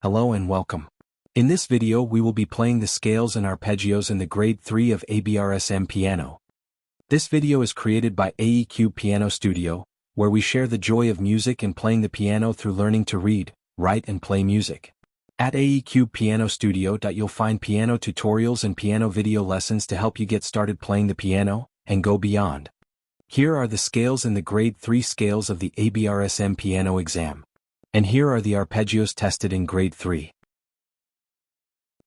Hello and welcome. In this video we will be playing the scales and arpeggios in the grade 3 of ABRSM Piano. This video is created by ACube Piano Studio, where we share the joy of music and playing the piano through learning to read, write and play music. At ACube Piano Studio you'll find piano tutorials and piano video lessons to help you get started playing the piano, and go beyond. Here are the scales in the grade 3 scales of the ABRSM Piano exam. And here are the arpeggios tested in grade 3.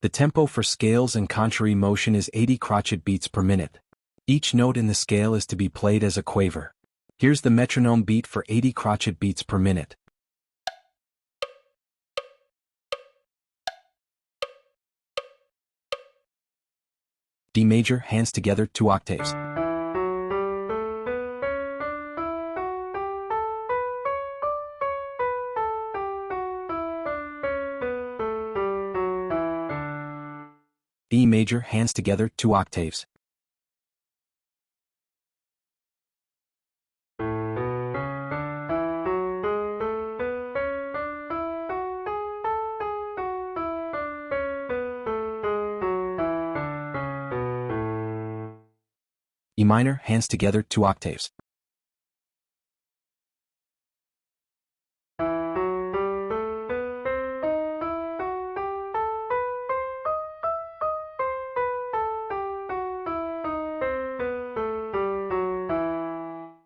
The tempo for scales and contrary motion is 80 crotchet beats per minute. Each note in the scale is to be played as a quaver. Here's the metronome beat for 80 crotchet beats per minute. D major, hands together, 2 octaves. E major, hands together, 2 octaves. E minor, hands together, 2 octaves.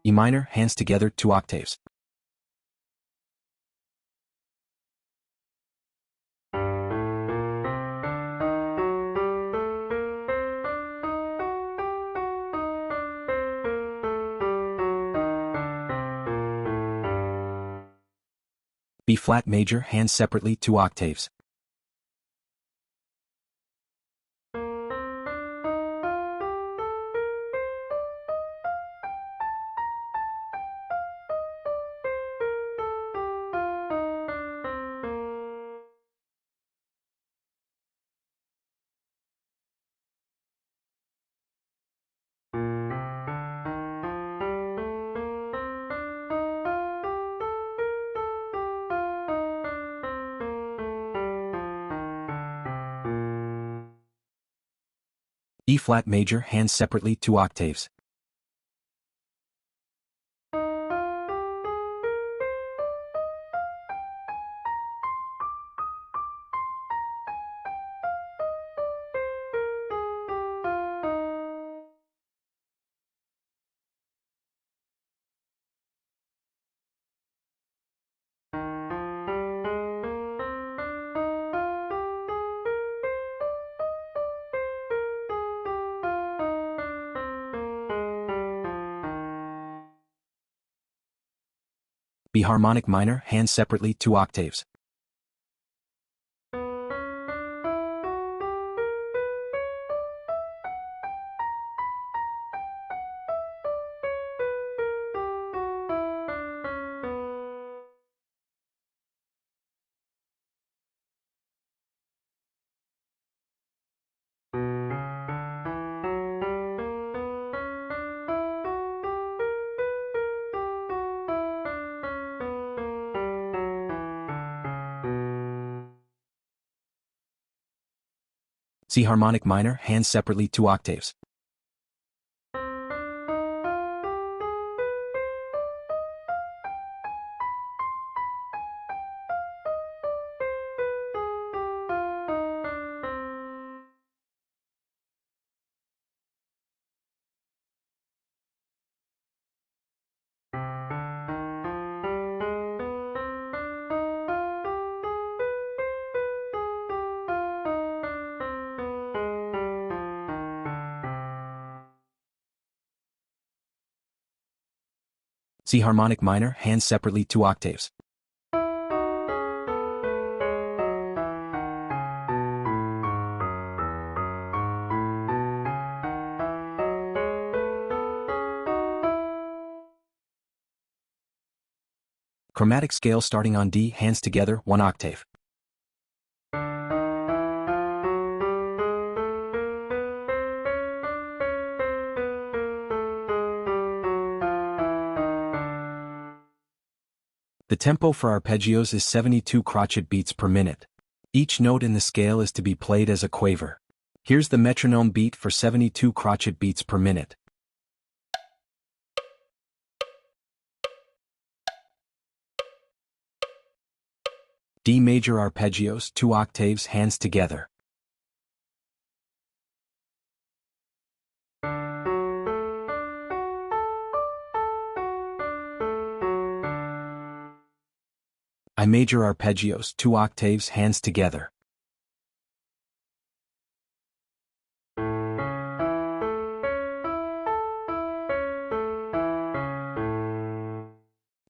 E minor, hands together, 2 octaves. B flat major, hands separately, 2 octaves. E flat major, hands separately, 2 octaves. B harmonic minor, hands separately, 2 octaves. C harmonic minor, hands separately, 2 octaves. C harmonic minor, hands separately, 2 octaves. Chromatic scale starting on D, hands together, 1 octave. The tempo for arpeggios is 72 crotchet beats per minute. Each note in the scale is to be played as a quaver. Here's the metronome beat for 72 crotchet beats per minute. D major arpeggios, 2 octaves, hands together. I major arpeggios, 2 octaves, hands together.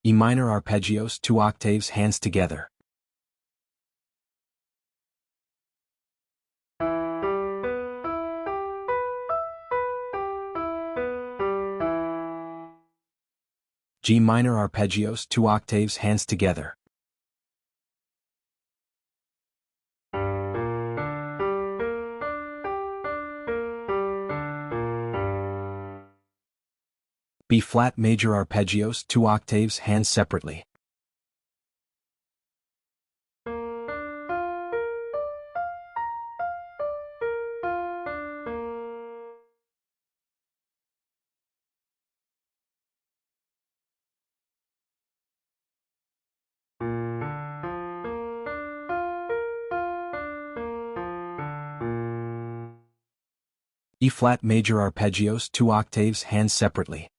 E minor arpeggios, 2 octaves, hands together. G minor arpeggios, 2 octaves, hands together. B flat major arpeggios, 2 octaves, hands separately. E flat major arpeggios, 2 octaves, hands separately.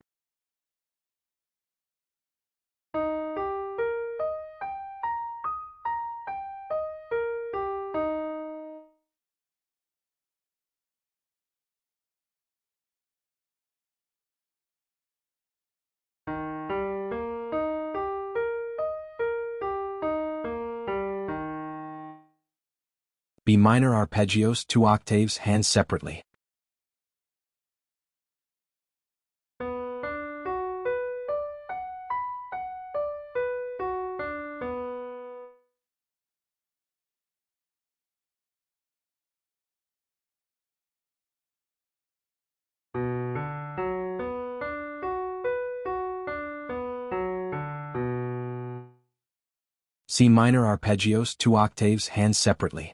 B minor arpeggios, 2 octaves, hands separately. C minor arpeggios, 2 octaves, hands separately.